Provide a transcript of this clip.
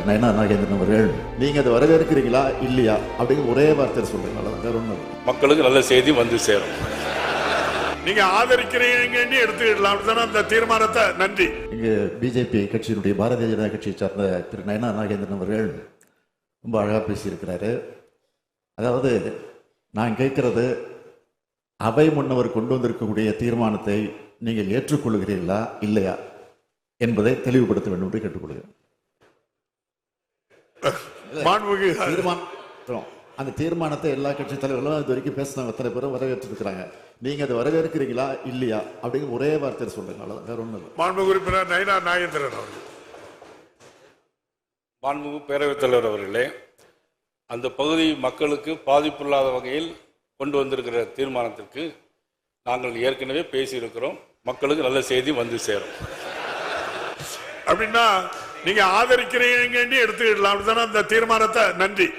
நயனா நாகேந்திரன் அவர்கள், நீங்க அதை வரவேற்கிறீங்களா இல்லையா அப்படிங்கிற ஒரே வார்த்தையில் சொல்றீங்க. வேற ஒன்றும் மக்களுக்கு நல்ல செய்தி வந்து சேரும். நீங்க ஆதரிக்கிறீங்கன்னு எடுத்துக்கலாம் அந்த தீர்மானத்தை. நன்றி. இங்க பிஜேபி கட்சியினுடைய பாரதிய ஜனதா கட்சியை சார்ந்த திரு நயனா நாகேந்திரன் அவர்கள் ரொம்ப அழகா பேசியிருக்கிறாரு. அதாவது நான் கேட்கிறது, அவை முன்னவர் கொண்டு வந்திருக்கக்கூடிய தீர்மானத்தை நீங்கள் ஏற்றுக்கொள்கிறீர்களா இல்லையா என்பதை தெளிவுபடுத்த வேண்டும் என்று கேட்டுக்கொள்கிறேன். அந்த தீர்மானத்தை எல்லா கட்சி தலைவர்களும் இது வரைக்கும் பேசினாங்க, அத்தனை பேரும் வரவேற்றிருக்கிறாங்க. நீங்க அதை வரவேற்கிறீங்களா இல்லையா அப்படிங்கிற ஒரே வார்த்தையில் சொல்லுங்க. வேற ஒன்றும் இல்லை. மாண்புமிகு உறுப்பினர் நயனா நாகேந்திரன் அவர்கள். மாண்புமிகு பேரவைத் தலைவர் அவர்களே, அந்த பகுதி மக்களுக்கு பாதிப்பில்லாத வகையில் கொண்டு வந்திருக்கிற தீர்மானத்திற்கு நாங்கள் ஏற்கனவே பேசியிருக்கிறோம். மக்களுக்கு நல்ல செய்தி வந்து சேரும். அப்படின்னா நீங்க ஆதரிக்கிறீங்கன்னு எடுத்துக்கலாம் அந்த தீர்மானத்தை. நன்றி.